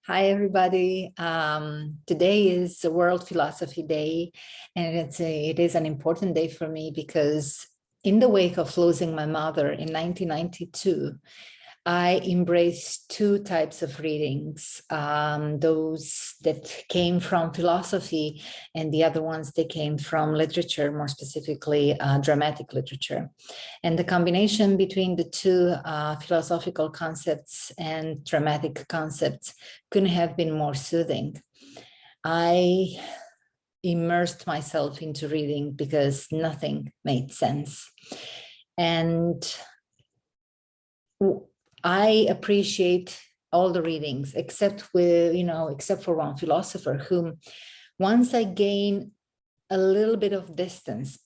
Hi, everybody. Today is World Philosophy Day, and it is an important day for me because in the wake of losing my mother in 1992, I embraced two types of readings, those that came from philosophy and the other ones that came from literature, more specifically dramatic literature. And the combination between the two philosophical concepts and dramatic concepts couldn't have been more soothing. I immersed myself into reading because nothing made sense. And I appreciate all the readings, except for one philosopher whom once I gain a little bit of distance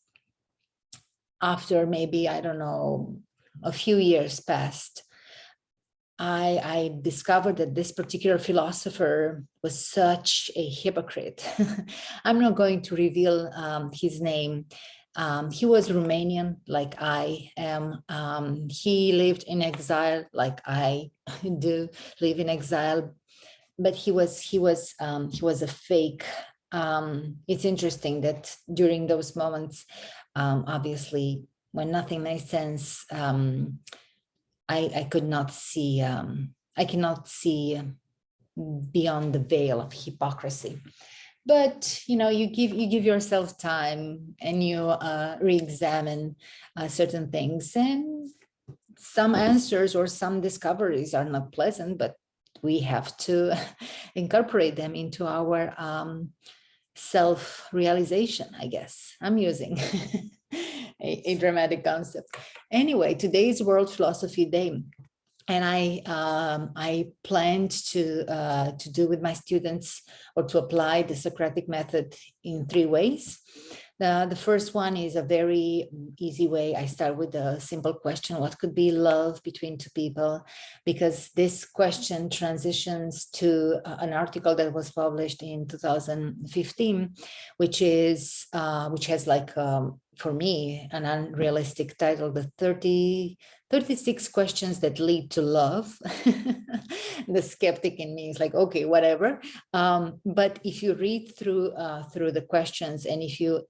after maybe, I don't know, a few years passed, I discovered that this particular philosopher was such a hypocrite. I'm not going to reveal his name. He was Romanian, like I am. He lived in exile, like I do live in exile. But he was a fake. It's interesting that during those moments, obviously, when nothing made sense, I could not see. I cannot see beyond the veil of hypocrisy. But you give yourself time and you re-examine certain things, and some answers or some discoveries are not pleasant, but we have to incorporate them into our self-realization, I guess. I'm using a dramatic concept. Anyway, today's World Philosophy Day, and I planned to do with my students or to apply the Socratic method in three ways. The first one is a very easy way. I start with a simple question: what could be love between two people? Because this question transitions to an article that was published in 2015, which has like for me an unrealistic title: the 36 questions that lead to love. The skeptic in me is like, okay, whatever. But if you read through the questions, and if you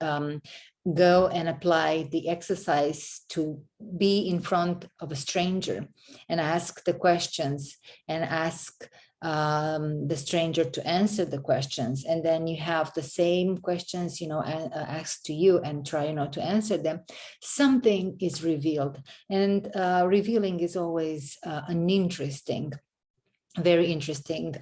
go and apply the exercise to be in front of a stranger and ask the questions and ask the stranger to answer the questions, and then you have the same questions asked to you and try to answer them, something is revealed. And revealing is always an interesting, very interesting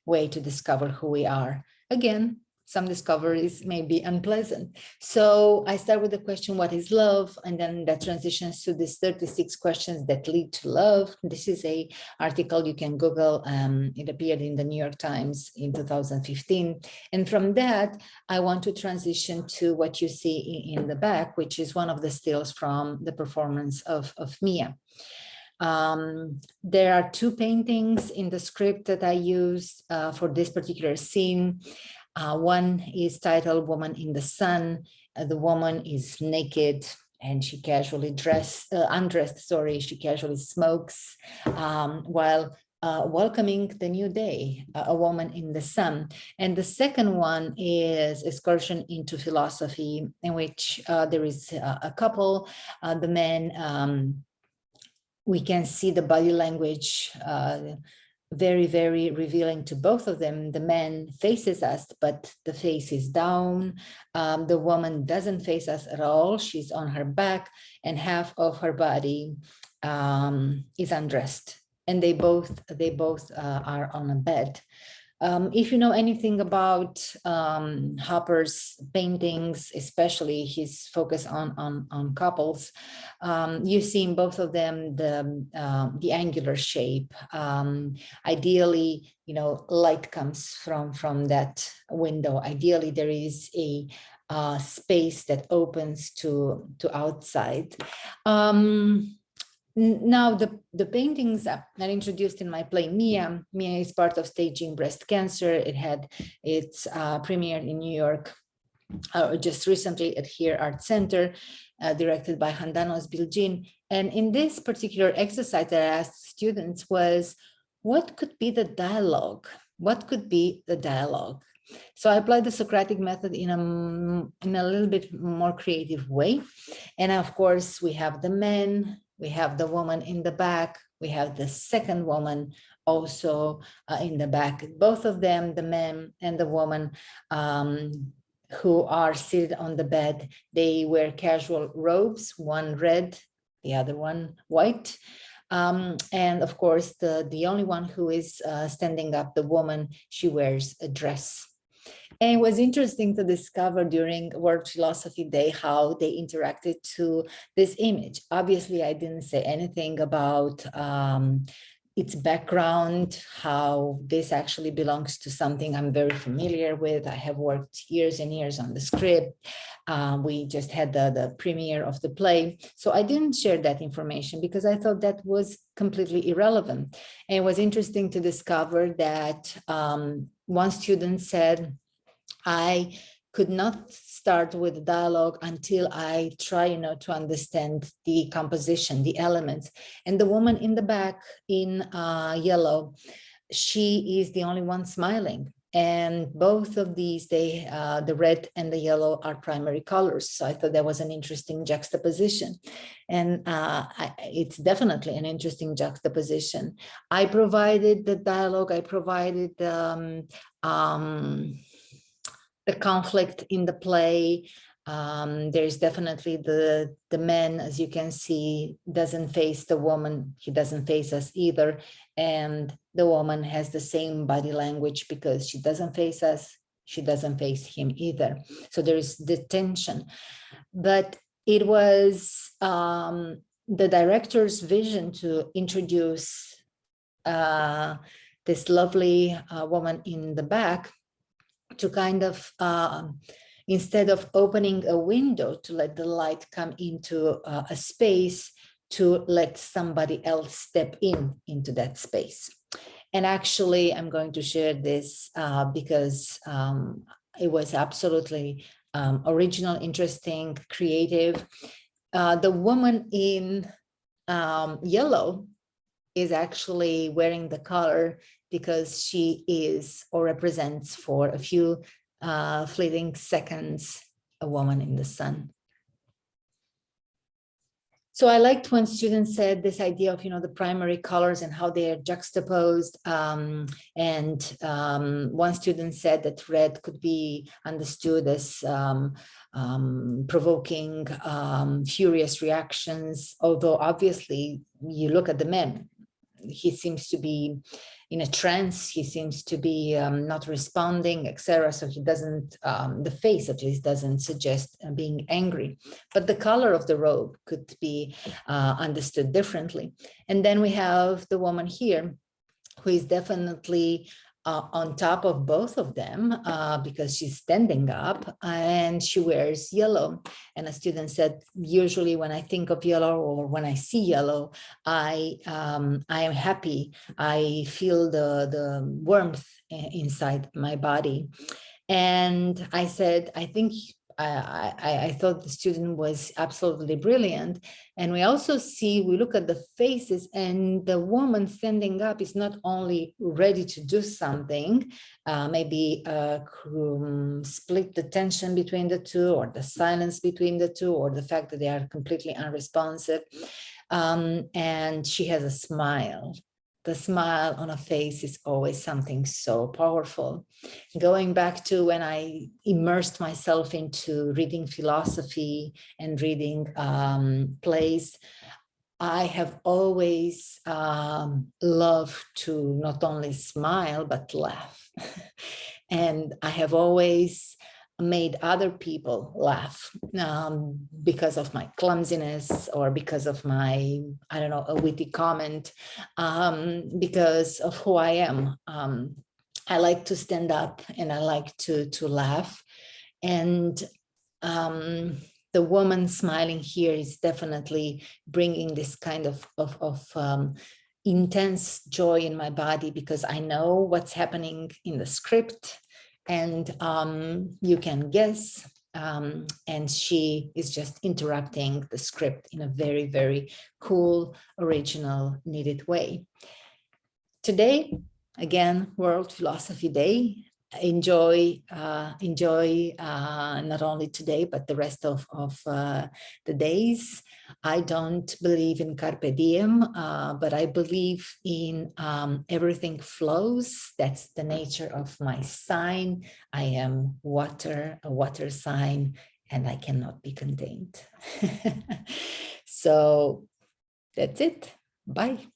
way to discover who we are. Again, some discoveries may be unpleasant. So I start with the question, what is love? And then that transitions to these 36 questions that lead to love. This is a article you can Google. It appeared in the New York Times in 2015. And from that, I want to transition to what you see in the back, which is one of the stills from the performance of Mia. There are two paintings in the script that I used for this particular scene. One is titled Woman in the Sun. The woman is naked and she casually undressed, she casually smokes while welcoming the new day, a woman in the sun. And the second one is Excursion into Philosophy, in which there is a couple, the man, we can see the body language very, very revealing to both of them. The man faces us, but the face is down. The woman doesn't face us at all. She's on her back, and half of her body is undressed. And they both are on a bed. If you know anything about Hopper's paintings, especially his focus on couples, you see in both of them the angular shape. Ideally, light comes from that window. Ideally, there is a space that opens to outside. Now, the paintings that are introduced in my play Mia is part of Staging Breast Cancer. It had its premiere in New York just recently at Here Art Center, directed by Handanos Bilgin. And in this particular exercise that I asked students was, what could be the dialogue? What could be the dialogue? So I applied the Socratic method in a little bit more creative way. And of course, we have the men, we have the woman in the back, we have the second woman also in the back. Both of them, the man and the woman, who are seated on the bed, they wear casual robes, one red, the other one white. And of course, the only one who is standing up, the woman, she wears a dress. And it was interesting to discover during World Philosophy Day how they interacted to this image. Obviously, I didn't say anything about its background, how this actually belongs to something I'm very familiar with. I have worked years and years on the script. We just had the premiere of the play. So I didn't share that information because I thought that was completely irrelevant. And it was interesting to discover that one student said, I could not start with dialogue until I try, to understand the composition, the elements. And the woman in the back in yellow, she is the only one smiling. And both of these, the red and the yellow are primary colors. So I thought that was an interesting juxtaposition. And it's definitely an interesting juxtaposition. I provided the dialogue, I provided the conflict in the play. There's definitely the man, as you can see, doesn't face the woman. He doesn't face us either. And the woman has the same body language because she doesn't face us. She doesn't face him either. So there is the tension. But it was the director's vision to introduce this lovely woman in the back to kind of, instead of opening a window to let the light come into a space, to let somebody else step into that space. And actually, I'm going to share this because it was absolutely original, interesting, creative. The woman in yellow is actually wearing the color because she is or represents for a few fleeting seconds a woman in the sun. So I liked when students said this idea of, the primary colors and how they are juxtaposed. And one student said that red could be understood as provoking furious reactions, although obviously you look at the man, he seems to be in a trance, he seems to be not responding, etc. So he doesn't, the face at least doesn't suggest being angry, but the color of the robe could be understood differently. And then we have the woman here who is definitely on top of both of them because she's standing up and she wears yellow. And a student said, usually when I think of yellow or when I see yellow, I am happy. I feel the warmth inside my body. And I said, I think I thought the student was absolutely brilliant. And we also see, we look at the faces, and the woman standing up is not only ready to do something, maybe split the tension between the two, or the silence between the two, or the fact that they are completely unresponsive. And she has a smile. The smile on a face is always something so powerful. Going back to when I immersed myself into reading philosophy and reading plays, I have always loved to not only smile, but laugh. And I have always made other people laugh because of my clumsiness, or because of my, I don't know, a witty comment, because of who I am. I like to stand up and I like to laugh. And the woman smiling here is definitely bringing this kind of intense joy in my body, because I know what's happening in the script. And you can guess, and she is just interrupting the script in a very, very cool, original, needed way. today, again, World Philosophy Day. Enjoy not only today, but the rest of the days. I don't believe in carpe diem, but I believe in everything flows. That's the nature of my sign. I am water, a water sign, and I cannot be contained. So that's it. Bye.